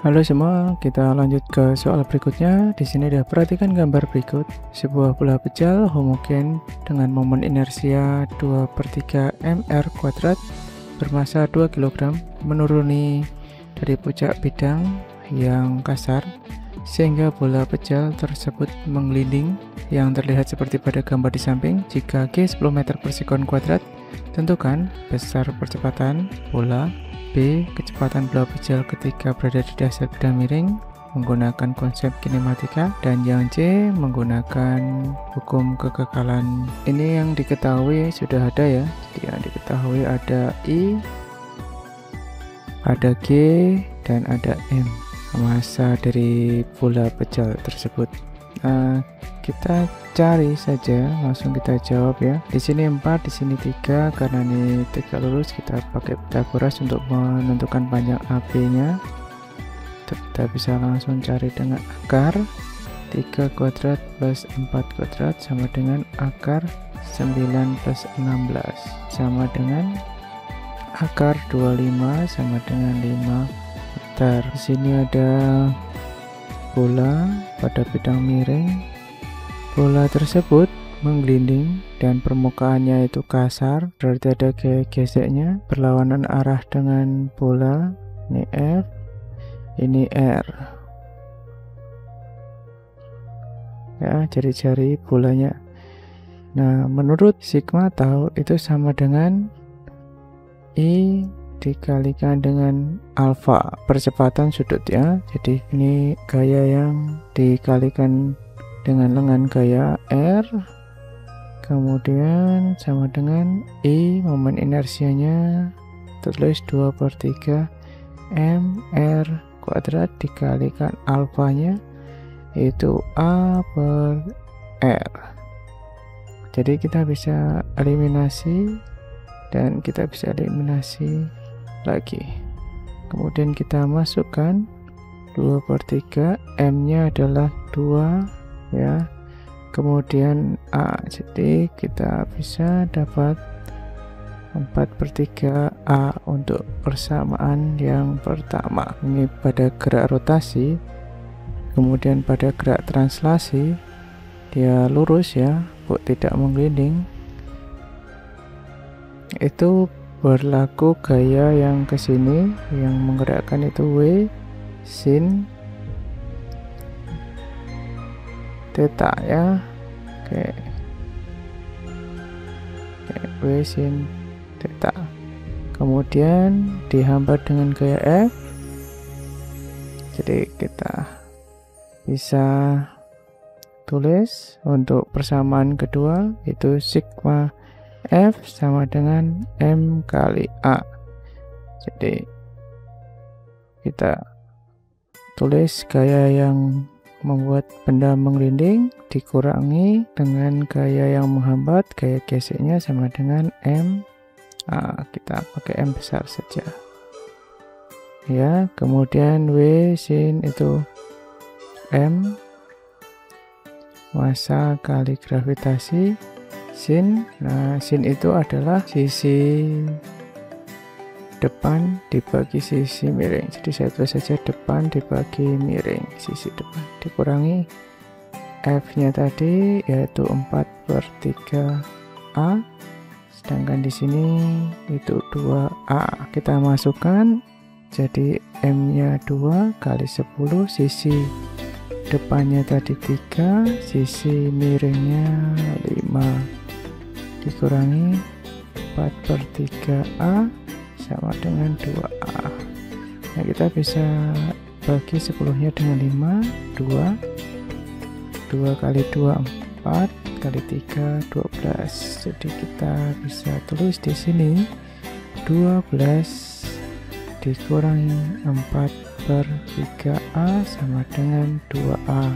Halo semua, kita lanjut ke soal berikutnya. Di sini ada perhatikan gambar berikut. Sebuah bola pejal homogen dengan momen inersia 2/3 mr kuadrat bermassa 2 kg menuruni dari puncak bidang yang kasar sehingga bola pejal tersebut menggelinding yang terlihat seperti pada gambar di samping. Jika G 10 meter per sekon kuadrat, tentukan besar percepatan bola, B. Kecepatan bola pejal ketika berada di dasar bidang miring menggunakan konsep kinematika, dan yang C menggunakan hukum kekekalan. Ini yang diketahui sudah ada ya. Jadi yang diketahui ada I, ada G, dan ada M, massa dari bola pejal tersebut. Nah, kita cari saja, langsung kita jawab ya. Di sini 4, di sini 3, karena ini tegak lurus kita pakai Pythagoras untuk menentukan panjang AB-nya. Kita bisa langsung cari dengan akar 3 kuadrat plus 4 kuadrat sama dengan akar 9 plus 16 sama dengan akar 25 sama dengan 5 meter. Di sini ada bola pada bidang miring. Bola tersebut menggelinding dan permukaannya itu kasar, berarti ada geseknya berlawanan arah dengan bola. Ini F, ini R ya, jari-jari bolanya. Nah, menurut sigma tau itu sama dengan I dikalikan dengan alfa, percepatan sudut ya. Jadi ini gaya yang dikalikan dengan lengan gaya R, kemudian sama dengan I, momen inersianya tertulis 2/3 mr kuadrat dikalikan alfanya itu A per R. Jadi kita bisa eliminasi dan kita bisa eliminasi lagi. Kemudian kita masukkan 2/3, M nya adalah 2 ya, kemudian A, jadi kita bisa dapat 4/3 A untuk persamaan yang pertama. Ini pada gerak rotasi. Kemudian pada gerak translasi dia lurus ya, tidak menggelinding. Itu berlaku gaya yang ke sini, yang menggerakkan itu W sin theta ya. Oke. W sin theta. Kemudian dihambat dengan gaya F. Jadi kita bisa tulis untuk persamaan kedua itu sigma F sama dengan M kali A. Jadi kita tulis gaya yang membuat benda menggelinding dikurangi dengan gaya yang menghambat, gaya geseknya sama dengan M A. Kita pakai M besar saja ya. Kemudian W sin itu M massa kali gravitasi sin. Nah, sin itu adalah sisi depan dibagi sisi miring. Jadi saya tulis saja depan dibagi miring, sisi depan dikurangi F nya tadi yaitu 4/3 A, sedangkan di sini itu 2A. Kita masukkan jadi M nya 2 kali 10, sisi depannya tadi 3, sisi miringnya 5 dikurangi 4/3 A sama dengan 2A. Nah, kita bisa bagi 10-nya dengan 5, 2 kali 2 4 kali 3 12. Jadi kita bisa tulis di sini 12 dikurangi 4/3 A sama dengan 2A.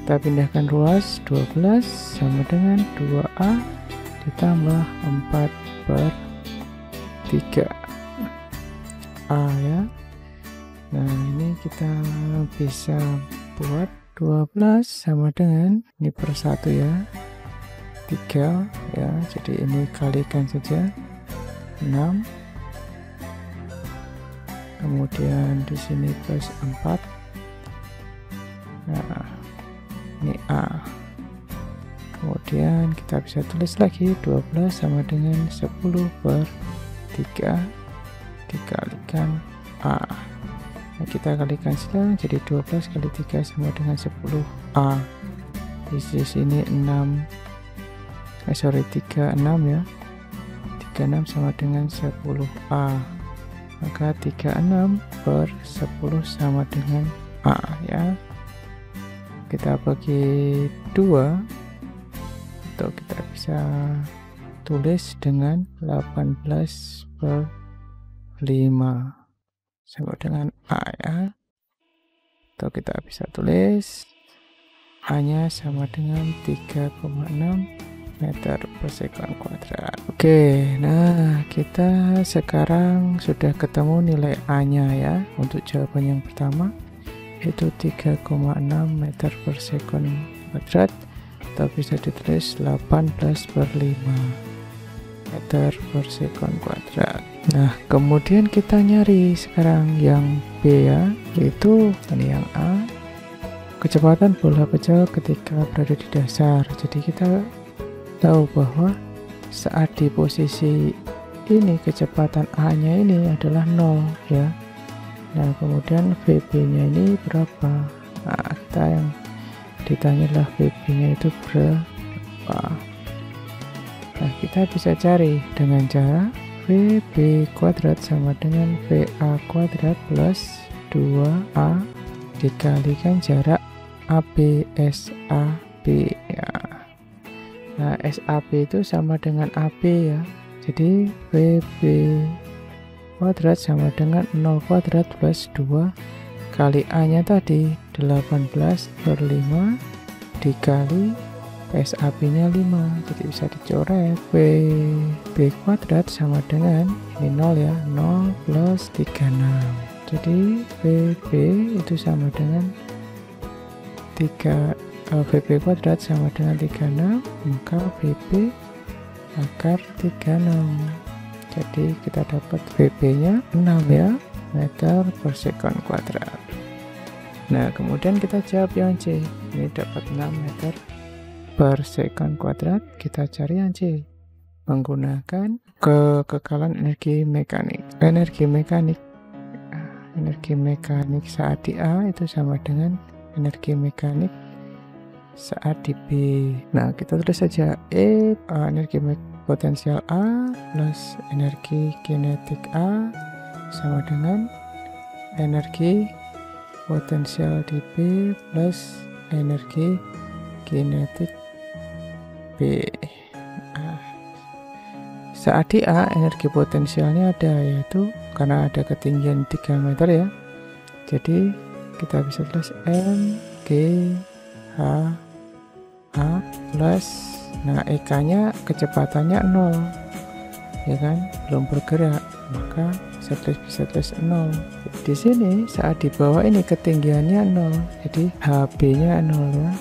Kita pindahkan ruas, 12 sama dengan 2A ditambah 4/3 A ya. Nah, ini kita bisa buat 12 sama dengan ini per 1 ya, 3 ya. Jadi ini kalikan saja 6 kemudian di sini plus 4. Nah, ini A. Kemudian kita bisa tulis lagi 12 sama dengan 10 per 3 dikalikan A. Nah, kita kalikan silang, jadi 12 kali 3 sama dengan 10A. Di sini 36 ya. 36 sama dengan 10A. Maka 36 per 10 sama dengan A ya. Kita bagi 2 atau kita bisa tulis dengan 18 per 5 sama dengan A ya. Atau kita bisa tulis A nya sama dengan 3,6 meter per sekon kuadrat. Oke, nah kita sekarang sudah ketemu nilai A nya ya. Untuk jawaban yang pertama itu 3,6 meter per sekon kuadrat, atau bisa ditulis 18 per 5 meter per sekon kuadrat. Nah, kemudian kita nyari sekarang yang B ya, yaitu ini yang A, kecepatan bola pecel ketika berada di dasar. Jadi kita tahu bahwa saat di posisi ini kecepatan A nya ini adalah 0 ya. Nah, kemudian VB nya ini berapa? Nah, kita yang ditanya adalah VB nya itu berapa. Nah, kita bisa cari dengan cara VB kuadrat sama dengan VA kuadrat plus 2A dikalikan jarak AB SAB ya. Nah, SAB itu sama dengan AB ya. Jadi VB kuadrat sama dengan 0 kuadrat plus 2 kali A nya tadi 18 per 5 dikali SAB nya 5. Jadi bisa dicoret VB kuadrat sama dengan ini 0 ya, 0 plus 36. Jadi VB itu sama dengan VB kuadrat sama dengan 36, maka VB akar 36. Jadi kita dapat VB nya 6 ya, meter per sekon kuadrat. Nah, kemudian kita jawab yang C. Ini dapat 6 meter per sekon kuadrat. Kita cari yang C menggunakan kekekalan energi mekanik. Energi mekanik saat di A itu sama dengan energi mekanik saat di B. Nah, kita tulis saja energi potensial A plus energi kinetik A sama dengan energi potensial di B plus energi kinetik B. Nah, saat di A energi potensialnya ada, yaitu karena ada ketinggian 3 meter ya, jadi kita bisa tulis M G H A plus, nah EK nya kecepatannya 0 ya kan, belum bergerak, maka bisa tulis 0. Di sini saat di bawah ini ketinggiannya 0, jadi HB nya 0 ya,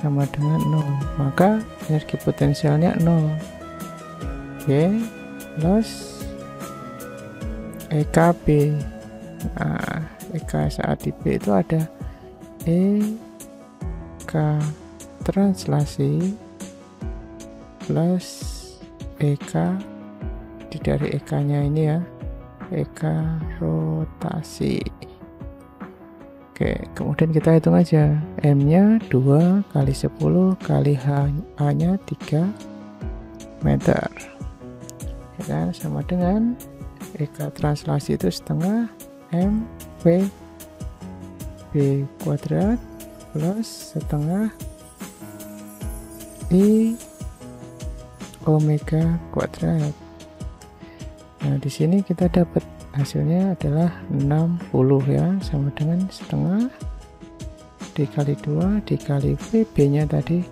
sama dengan 0, maka energi potensialnya 0. Oke, plus EKB. Nah, EK saat di B itu ada EK translasi plus EK dari EK nya ini ya, EK rotasi. Oke, kemudian kita hitung aja, M nya 2 kali 10 kali H nya 3 meter ya kan, sama dengan EK translasi itu setengah M V B kuadrat plus setengah I omega kuadrat. Nah, di sini kita dapat hasilnya adalah 60 ya, sama dengan setengah dikali 2 dikali VB nya tadi,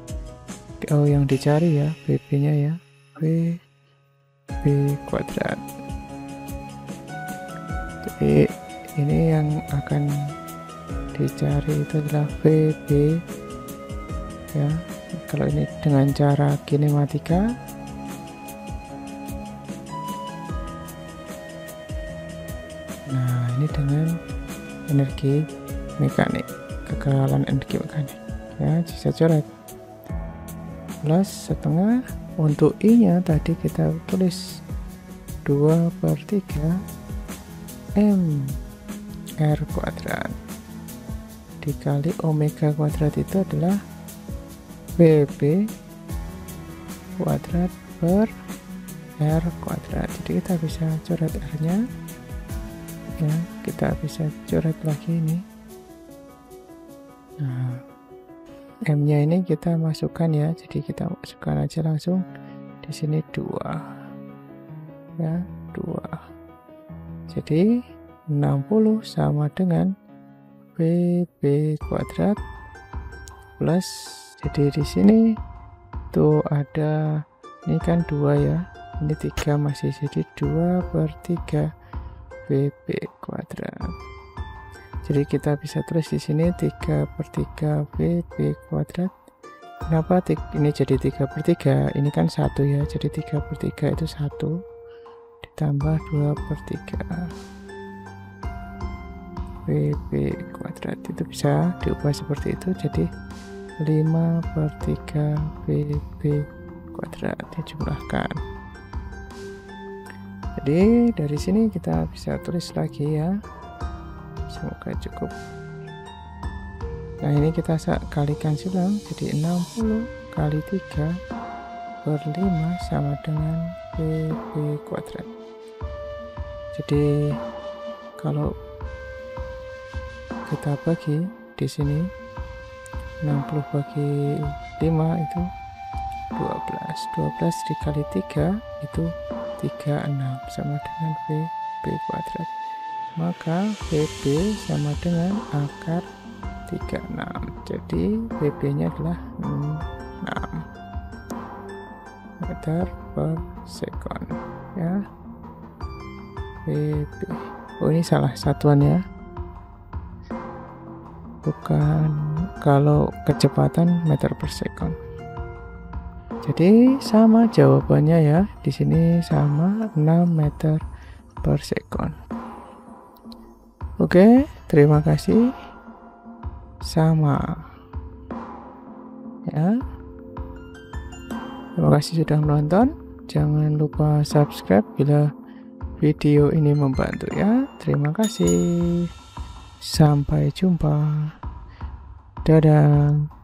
yang dicari ya, VB nya ya, VB kuadrat. Jadi ini yang akan dicari itu adalah VB ya. Kalau ini dengan cara kinematika, dengan energi mekanik, kekeralan energi mekanik. Ya, bisa coret. Plus setengah. Untuk I-nya tadi kita tulis 2/3 M R kuadrat dikali omega kuadrat itu adalah VB kuadrat per R kuadrat. Jadi kita bisa coret R-nya ya, kita bisa coret lagi ini. Nah, M-nya ini kita masukkan ya, jadi kita masukkan aja langsung di sini 2 ya, 2. Jadi 60 sama dengan VB kuadrat plus, jadi di sini tuh ada, ini kan 2 ya, ini 3 masih, jadi 2/3 VB kuadrat. Jadi kita bisa tulis di sini 3/3 VB kuadrat. Kenapa ini jadi 3/3? Ini kan 1 ya, jadi 3/3 itu 1 ditambah 2/3 VB kuadrat. Itu bisa diubah seperti itu, jadi 5/3 VB kuadrat dijumlahkan. Jadi dari sini kita bisa tulis lagi ya, semoga cukup. Nah, ini kita kalikan silang, jadi 60 kali 3/5 sama dengan VB kuadrat. Jadi kalau kita bagi di sini 60 bagi 5 itu 12 dikali 3 itu 36 sama dengan VB kuadrat. Maka VB sama dengan akar 36. Jadi VB nya adalah 6 meter per sekon ya. VB, oh ini salah satuan ya, bukan, kalau kecepatan meter per sekon. Jadi sama jawabannya ya, di sini sama 6 meter per sekon. Oke, terima kasih. Sama ya. Terima kasih sudah menonton. Jangan lupa subscribe bila video ini membantu ya. Terima kasih. Sampai jumpa. Dadah.